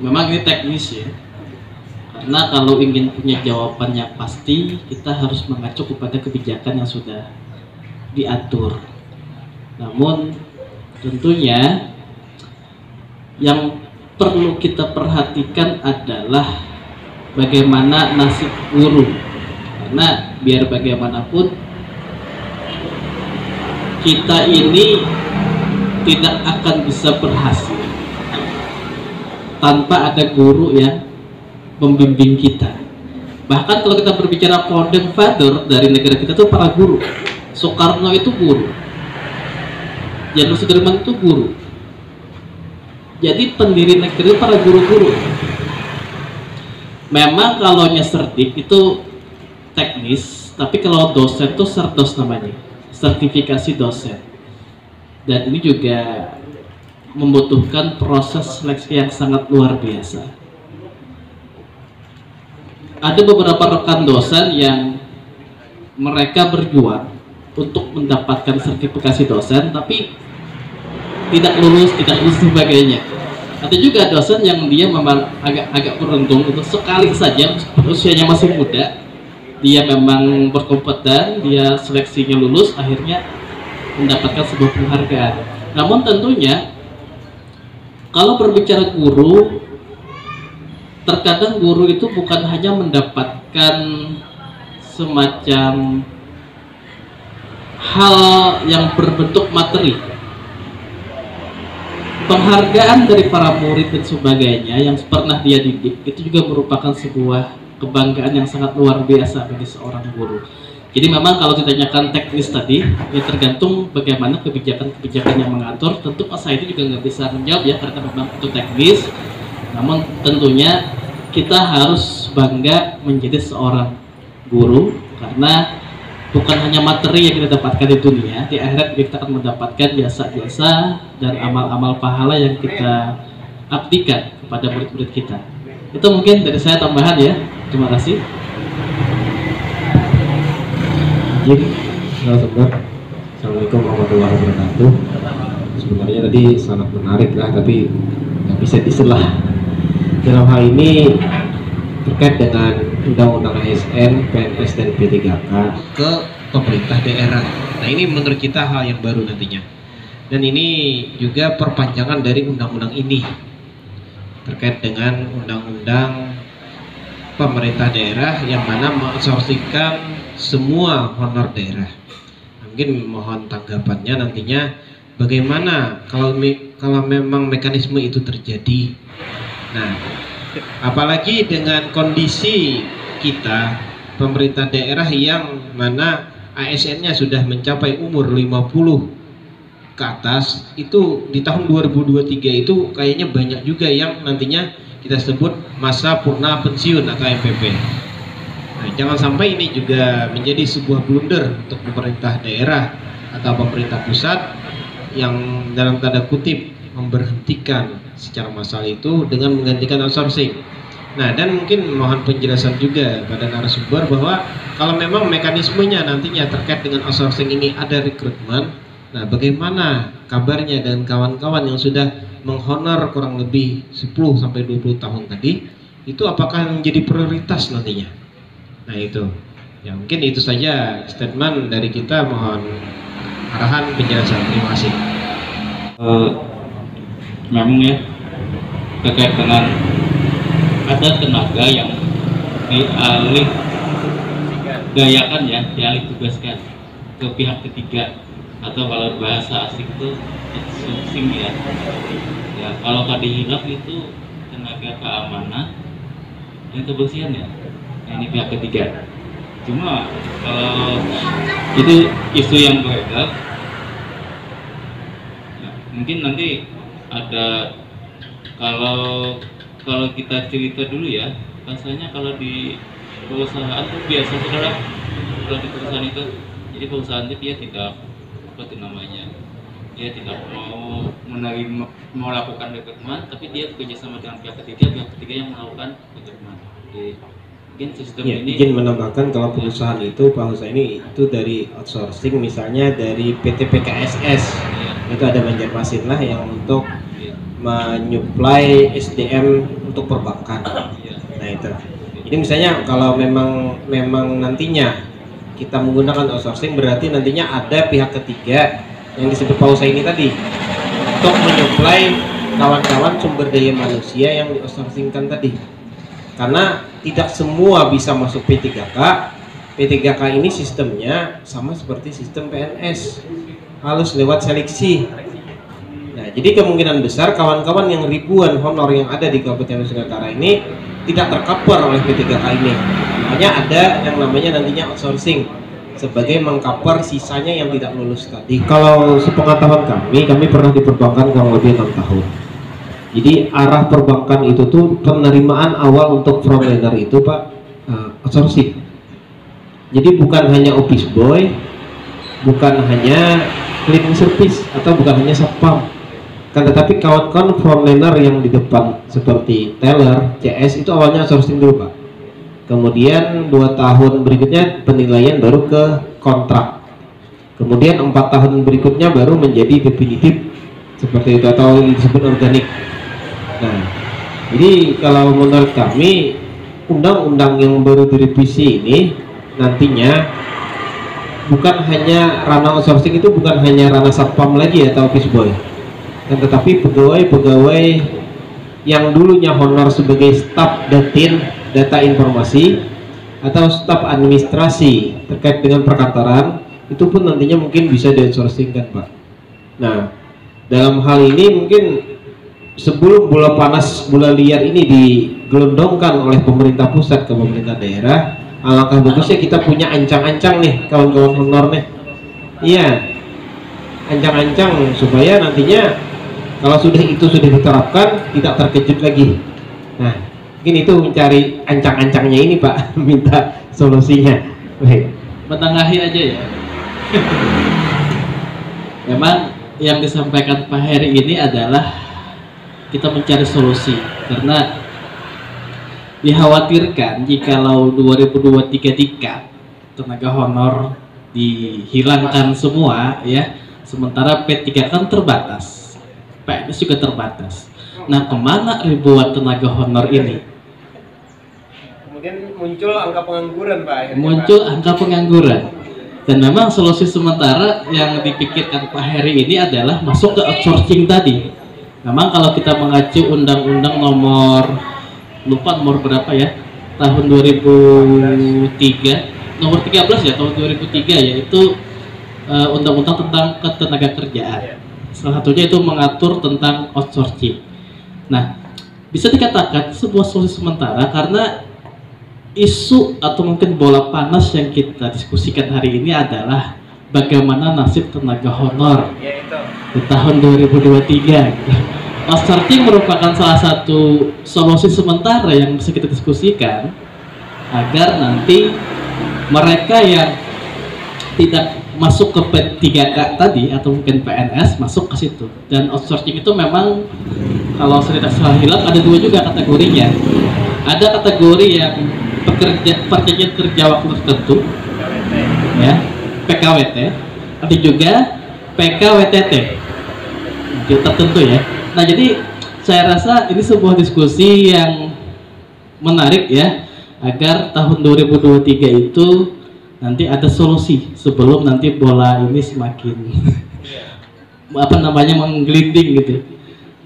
memang ini teknis ya, karena kalau ingin punya jawaban yang pasti kita harus mengacu kepada kebijakan yang sudah diatur. Namun tentunya yang perlu kita perhatikan adalah bagaimana nasib guru, karena biar bagaimanapun kita ini tidak akan bisa berhasil tanpa ada guru yang membimbing kita. Bahkan kalau kita berbicara founding father dari negara kita itu para guru. Soekarno itu guru, Jenderal Sudirman itu guru. Jadi pendiri negeri para guru-guru. Memang kalau sertif itu teknis, tapi kalau dosen itu serdos namanya, sertifikasi dosen. Dan ini juga membutuhkan proses seleksi yang sangat luar biasa. Ada beberapa rekan dosen yang mereka berjuang untuk mendapatkan sertifikasi dosen, tapi tidak lulus sebagainya. Ada juga dosen yang dia memang agak beruntung, itu sekali saja usianya masih muda, dia memang berkompeten, dia seleksinya lulus, akhirnya mendapatkan sebuah penghargaan. Namun tentunya kalau berbicara guru, terkadang guru itu bukan hanya mendapatkan semacam hal yang berbentuk materi, penghargaan dari para murid dan sebagainya yang pernah dia didik, itu juga merupakan sebuah kebanggaan yang sangat luar biasa bagi seorang guru. Jadi memang kalau ditanyakan teknis tadi, ya tergantung bagaimana kebijakan-kebijakan yang mengatur. Tentu saya itu juga nggak bisa menjawab ya, karena memang itu teknis. Namun tentunya kita harus bangga menjadi seorang guru, karena bukan hanya materi yang kita dapatkan di dunia, di akhirat kita akan mendapatkan jasa-jasa dan amal-amal pahala yang kita abdikan kepada murid-murid kita. Itu mungkin dari saya tambahan ya. Terima kasih. Assalamualaikum warahmatullahi wabarakatuh. Sebenarnya tadi sangat menarik lah, tapi nggak bisa diselah. Dalam hal ini terkait dengan Undang-Undang ASN, PNS dan P3K ke pemerintah daerah. Nah ini menurut kita hal yang baru nantinya. Dan ini juga perpanjangan dari undang-undang ini terkait dengan undang-undang pemerintah daerah yang mana mengoutsourcingkan semua honor daerah. Mungkin mohon tanggapannya nantinya bagaimana kalau memang mekanisme itu terjadi. Nah, apalagi dengan kondisi kita pemerintah daerah yang mana ASN-nya sudah mencapai umur 50 ke atas, itu di tahun 2023 itu kayaknya banyak juga yang nantinya kita sebut masa purna pensiun atau MPP. Nah, jangan sampai ini juga menjadi sebuah blunder untuk pemerintah daerah atau pemerintah pusat yang dalam tanda kutip memberhentikan secara massal itu dengan menggantikan outsourcing. Nah, dan mungkin mohon penjelasan juga pada narasumber bahwa kalau memang mekanismenya nantinya terkait dengan outsourcing ini ada rekrutmen, nah bagaimana kabarnya dan kawan-kawan yang sudah menghonor kurang lebih 10-20 tahun tadi, itu apakah menjadi prioritas nantinya? Nah itu, ya mungkin itu saja statement dari kita, mohon arahan penjelasan. Terima kasih. Memang ya, terkait dengan ada tenaga yang dialih gayakan ya, dialih tugaskan ke pihak ketiga, atau kalau bahasa asing itu outsourcing ya. Ya kalau tadi hilaf itu tenaga keamanan dan kebersihan ya. Nah, ini pihak ketiga. Cuma kalau itu isu yang beredar, ya, mungkin nanti ada kalau kita cerita dulu ya, rasanya kalau di perusahaan itu biasa saudara, kalau di perusahaan itu, jadi perusahaan itu dia tidak apa itu namanya, dia tidak mau melakukan rekrutmen, tapi dia bekerja sama dengan pihak ketiga yang melakukan rekrutmen. Mungkin sistem ya, ini izin menambahkan kalau perusahaan itu bahasa ini itu dari outsourcing, misalnya dari PT PKSS ya. Itu ada Banjarmasin lah yang untuk menyuplai SDM untuk perbankan. Nah itu. Jadi misalnya kalau memang nantinya kita menggunakan outsourcing, berarti nantinya ada pihak ketiga yang disebut Pausa ini tadi untuk menyuplai kawan-kawan sumber daya manusia yang di outsourcingkan tadi. Karena tidak semua bisa masuk P3K. P3K ini sistemnya sama seperti sistem PNS, harus lewat seleksi. Nah, jadi kemungkinan besar kawan-kawan yang ribuan honor yang ada di Kabupaten Nusa Tenggara ini tidak tercover oleh P3K ini. Makanya ada yang namanya nantinya outsourcing sebagai mengcover sisanya yang tidak lulus tadi. Kalau sepengetahuan kami pernah di perbankan kurang lebih 6 tahun. Jadi arah perbankan itu tuh penerimaan awal untuk frontliner itu Pak outsourcing. Jadi bukan hanya office boy, bukan hanya cleaning service atau bukan hanya satpam. Kan tetapi kawan-kawan frontliner yang di depan seperti teller, CS itu awalnya outsourcing dulu Pak. Kemudian 2 tahun berikutnya penilaian baru ke kontrak. Kemudian 4 tahun berikutnya baru menjadi definitif seperti itu atau yang disebut organik. Nah, jadi kalau menurut kami undang-undang yang baru direvisi ini nantinya bukan hanya ranah outsourcing, itu bukan hanya ranah satpam lagi atau office boy. Dan tetapi pegawai-pegawai yang dulunya honor sebagai staf datin data informasi atau staf administrasi terkait dengan perkantoran itu pun nantinya mungkin bisa di outsourcingkan Pak. Nah, dalam hal ini mungkin sebelum bola panas bola liar ini digelondongkan oleh pemerintah pusat ke pemerintah daerah, alangkah bagusnya kita punya ancang-ancang nih kawan-kawan honor nih. Iya, ancang-ancang supaya nantinya kalau itu sudah diterapkan tidak terkejut lagi. Nah, mungkin itu mencari ancang-ancangnya ini Pak, minta solusinya. Baik. Menengahi aja ya. Memang yang disampaikan Pak Heri ini adalah kita mencari solusi, karena dikhawatirkan jikalau 2023 tenaga honor dihilangkan semua ya, sementara P3 kan terbatas, PNS juga terbatas. Nah, kemana ribuan tenaga honor ini? Kemudian muncul angka pengangguran Pak. Muncul angka pengangguran. Dan memang solusi sementara yang dipikirkan Pak Heri ini adalah masuk ke outsourcing tadi. Memang kalau kita mengacu undang-undang nomor berapa ya, tahun 2003, nomor 13 ya, tahun 2003, yaitu undang-undang tentang ketenaga kerjaan. Salah satunya itu mengatur tentang outsourcing. Nah, bisa dikatakan sebuah solusi sementara karena isu atau mungkin bola panas yang kita diskusikan hari ini adalah bagaimana nasib tenaga honor di tahun 2023. Outsourcing merupakan salah satu solusi sementara yang bisa kita diskusikan agar nanti mereka yang tidak masuk ke P3K tadi atau mungkin PNS masuk ke situ. Dan outsourcing itu memang kalau saya tidak salah hilap ada 2 juga kategorinya. Ada kategori yang perjanjian kerja waktu tertentu ya, PKWT, ada juga PKWTT tertentu ya. Nah, jadi saya rasa ini sebuah diskusi yang menarik ya, agar tahun 2023 itu nanti ada solusi sebelum nanti bola ini semakin menggelinding gitu.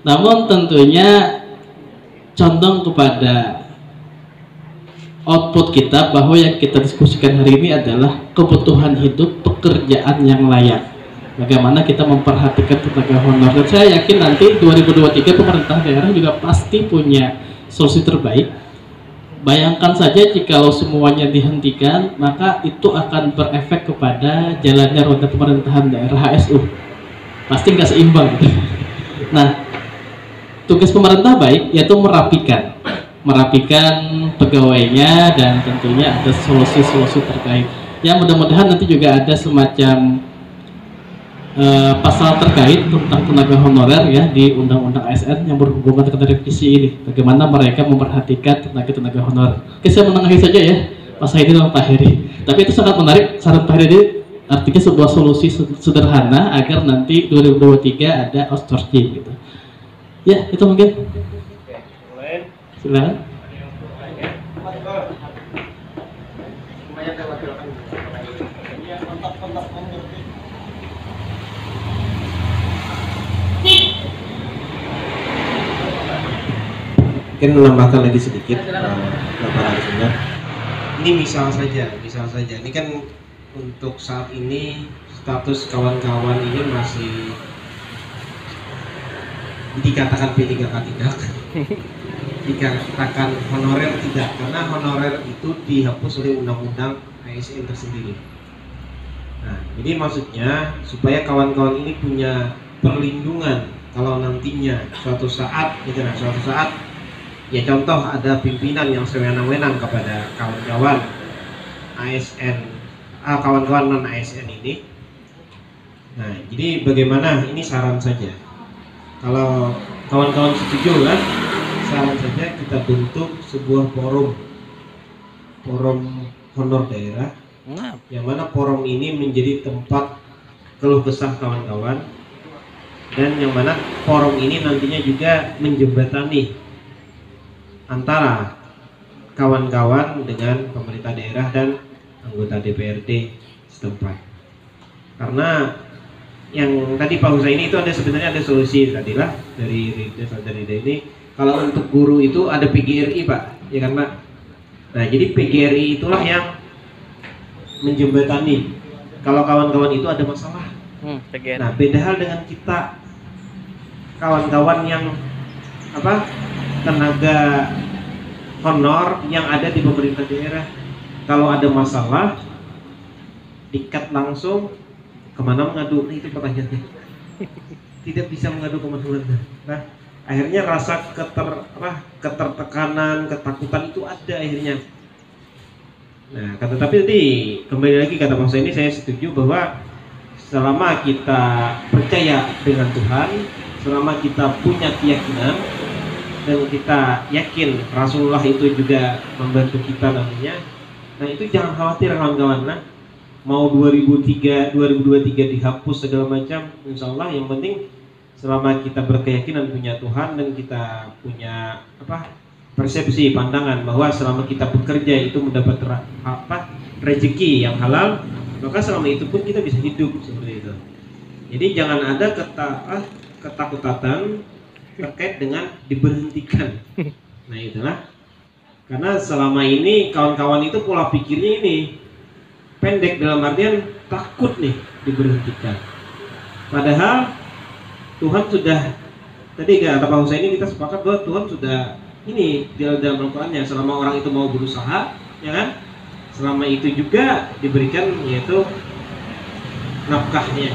Namun tentunya condong kepada output kita bahwa yang kita diskusikan hari ini adalah kebutuhan hidup, pekerjaan yang layak. Bagaimana kita memperhatikan tenaga honor. Dan saya yakin nanti 2023 pemerintah daerah juga pasti punya solusi terbaik. Bayangkan saja jikalau semuanya dihentikan, maka itu akan berefek kepada jalannya roda pemerintahan daerah HSU. Pasti nggak seimbang. Nah, tugas pemerintah baik yaitu merapikan pegawainya, dan tentunya ada solusi-solusi terkait. Ya, mudah-mudahan nanti juga ada semacam pasal terkait tentang tenaga honorer ya di Undang-Undang ASN yang berhubungan dengan revisi ini. Bagaimana mereka memperhatikan tenaga honorer. Oke, saya menengahi saja ya, Pak Saidi dan Pak Heri. Tapi itu sangat menarik saran Pak Heri, artinya sebuah solusi sederhana agar nanti 2023 ada outsourcing gitu. Ya, itu mungkin. Silakan. Mungkin menambahkan lagi sedikit Bapak Arsunya. Ini misal saja. Ini kan untuk saat ini status kawan-kawan ini masih dikatakan P3K tidak, dikatakan honorer tidak, karena honorer itu dihapus oleh undang-undang ASN tersendiri. Nah, jadi maksudnya supaya kawan-kawan ini punya perlindungan kalau nantinya suatu saat ya contoh ada pimpinan yang sewenang-wenang kepada kawan-kawan ASN, kawan-kawan non ASN ini. Nah, jadi bagaimana, ini saran saja. Kalau kawan-kawan setuju kan, saran saja kita bentuk sebuah forum honor daerah, yang mana forum ini menjadi tempat keluh kesah kawan-kawan, dan yang mana forum ini nantinya juga menjembatani antara kawan-kawan dengan pemerintah daerah dan anggota DPRD setempat. Karena yang tadi Pak Husaini itu sebenarnya ada solusi tadilah dari ini. Kalau untuk guru itu ada PGRI Pak, ya kan Pak? Nah, jadi PGRI itulah yang menjembatani kalau kawan-kawan itu ada masalah. Nah, beda hal dengan kita kawan-kawan yang tenaga honor yang ada di pemerintah daerah. Kalau ada masalah dikat langsung kemana mengadu, itu pertanyaannya. Tidak bisa mengadu kemana-mana. Nah, akhirnya rasa ketertekanan, ketakutan itu ada akhirnya. Nah, tapi tadi kembali lagi kata Pak ini, saya setuju bahwa selama kita percaya dengan Tuhan, selama kita punya keyakinan dan kita yakin Rasulullah itu juga membantu kita nantinya, nah itu jangan khawatir kawan-kawan. Nah, mau 2023 dihapus segala macam, insya Allah yang penting selama kita berkeyakinan punya Tuhan dan kita punya persepsi pandangan bahwa selama kita bekerja itu mendapat rezeki yang halal, maka selama itu pun kita bisa hidup seperti itu. Jadi jangan ada ketakutan terkait dengan diberhentikan. Nah itulah, karena selama ini kawan-kawan itu pola pikirnya ini pendek, dalam artian takut nih diberhentikan. Padahal Tuhan sudah, tadi kata Pak Husaini kita sepakat bahwa Tuhan sudah ini dalam Al-Qur'annya, selama orang itu mau berusaha, ya kan? Selama itu juga diberikan yaitu nafkahnya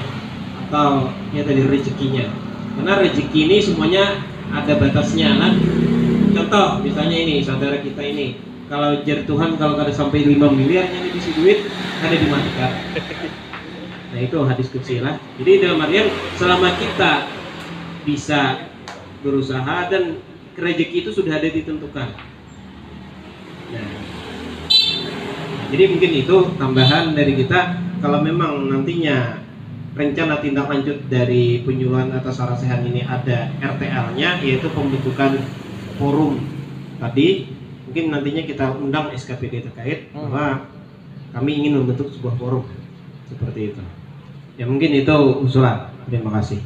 atau ya tadi rezekinya. Karena rezeki ini semuanya ada batasnya kan. Contoh misalnya ini saudara kita ini, kalau jar Tuhan kalau ada sampai 5 miliar yang diisi duit ada dimatikan. Nah itu hadis qudsi lah. Jadi dalam artian selama kita bisa berusaha dan rezeki itu sudah ada ditentukan. Nah, jadi mungkin itu tambahan dari kita. Kalau memang nantinya rencana tindak lanjut dari penyuluhan atas sarasehan ini ada RTL-nya, yaitu pembentukan forum tadi, mungkin nantinya kita undang SKPD terkait bahwa kami ingin membentuk sebuah forum seperti itu. Ya mungkin itu usulan. Terima kasih.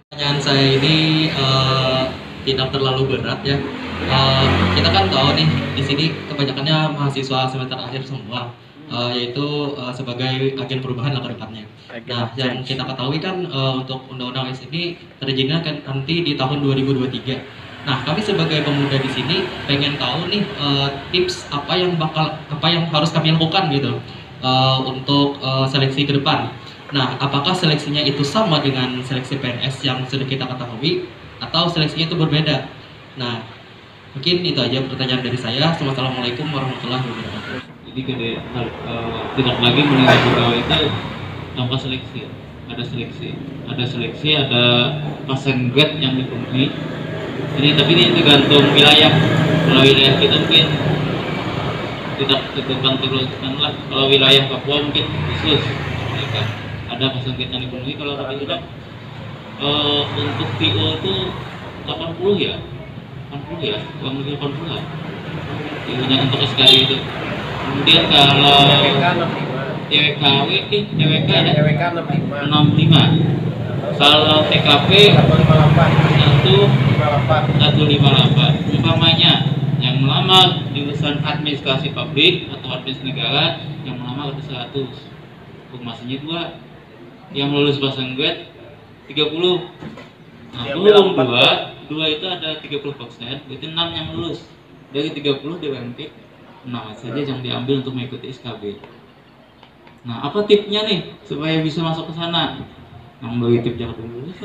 Pertanyaan saya ini tidak terlalu berat ya. Kita kan tahu nih di sini kebanyakannya mahasiswa semester akhir semua, yaitu sebagai agen perubahan lah ke depannya. Nah, yang kita ketahui kan untuk undang-undang ASN ini terjadinya kan nanti di tahun 2023. Nah, kami sebagai pemuda di sini pengen tahu nih tips apa yang harus kami lakukan gitu untuk seleksi ke depan. Nah, apakah seleksinya itu sama dengan seleksi PNS yang sudah kita ketahui atau seleksinya itu berbeda? Nah, mungkin itu aja pertanyaan dari saya. Assalamualaikum warahmatullahi wabarakatuh. Jadi tidak lagi menilai pegawai itu tanpa seleksi. Ada seleksi, ada passing grade yang dipenuhi. Tapi ini tergantung wilayah. Kalau wilayah kita mungkin tidak tertentukan lah. Kalau wilayah Papua mungkin khusus, ada passing grade yang dipenuhi. Kalau kami tidak untuk PO itu 80 ya, 80 ya, kurang lebih 80 lah. Yang untuk SKD itu. Kemudian kalau TWKW, TWK ya, 65. Kalau TKP 158. Umpamanya yang melamar jurusan administrasi publik atau administrasi negara, yang melamar ke 100. Hukumasinya 2. Yang lulus pasang grade 30. Nah, belum 2 itu ada 30%, berarti 6 yang lulus. Dari 30 dilantik 6 saja yang diambil untuk mengikuti SKB. Nah, apa tipnya nih supaya bisa masuk ke sana? Yang bagi tip jangan dulu.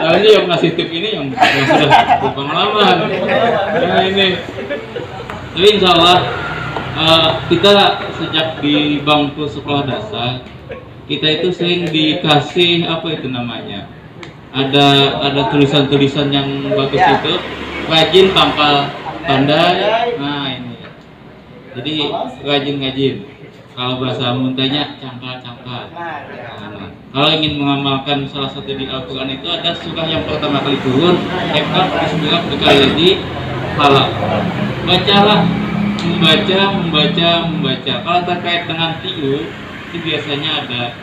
Lalu yang ngasih tip ini yang sudah berpengalaman. Nah ini. Tapi insya Allah kita sejak di bangku sekolah dasar kita itu sering dikasih apa itu namanya? Ada tulisan-tulisan yang bagus itu, rajin pangkal pandai. Nah ini. Jadi rajin. Kalau bahasa muntahnya cangkal. Nah, kalau ingin mengamalkan salah satu di Al-Quran itu ada surah yang pertama kali turun, Iqra bismillah berkali lagi, halal. Bacalah, membaca. Kalau terkait dengan TIU, itu biasanya ada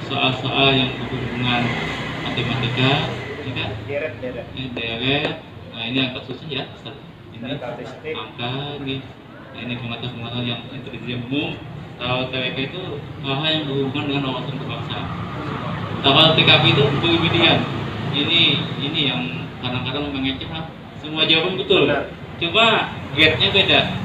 soal-soal yang berhubungan matematika, ya kan? Deret. Nah ini agak susah ya, ini angka ini. Nah, ini pengetahuan yang intelijen umum. Kalau TWK itu hal-hal yang berhubungan dengan wawasan kebangsaan. Kalau TKP itu kemudian ini yang kadang-kadang mengecek lah. Semua jawaban betul. Coba grade-nya beda.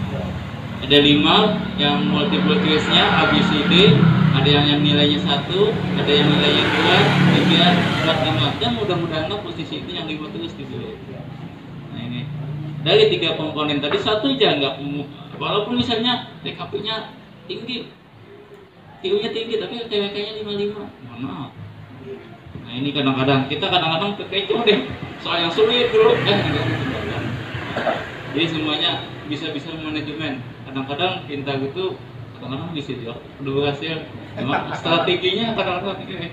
Ada 5 yang multiple choice-nya ABCD, ada yang nilainya 1, ada yang nilainya 2, 3, 4, 5. Dan mudah-mudahan posisi itu yang 5 terus gitu. Nah ini dari 3 komponen tadi satu aja nggak, walaupun misalnya TKP-nya tinggi, TU-nya tinggi, tapi TWK-nya 55. Mohon maaf. Nah ini kadang-kadang kekecoh deh soal yang sulit dulu. Jadi semuanya bisa manajemen. Kadang-kadang pintar gitu, kadang-kadang bisa juga udah berhasil. Cuma strateginya kadang-kadang ini.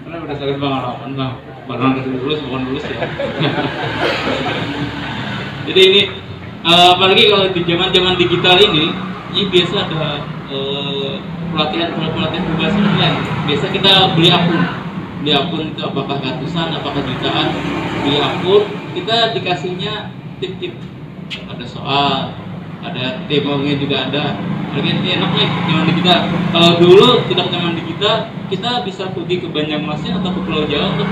Karena udah sakit pengalaman bang, barang lulus bukan lulus ya. Jadi ini apalagi kalau di zaman digital ini biasa ada pelatihan berbasis online. Biasa kita beli akun itu apakah ratusan, apakah jutaan, beli akun, kita dikasihnya tip-tip, ada soal, ada demonya juga ada. Lagi enak nih zaman digital. Kalau dulu tidak zaman digital, kita bisa pergi ke Banjarmasin atau ke Pulau Jawa untuk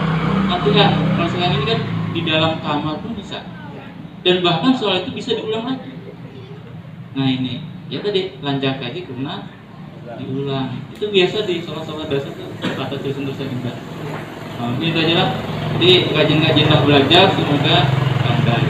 latihan. Kalau sekarang ini kan di dalam kamar pun bisa, dan bahkan soal itu bisa diulang lagi. Nah ini ya tadi lanjak aja karena diulang. Itu biasa di sekolah-sekolah dasar tuh kata tulisan juga. Nah, itu aja lah. Jadi rajin-rajinlah belajar, semoga pandai.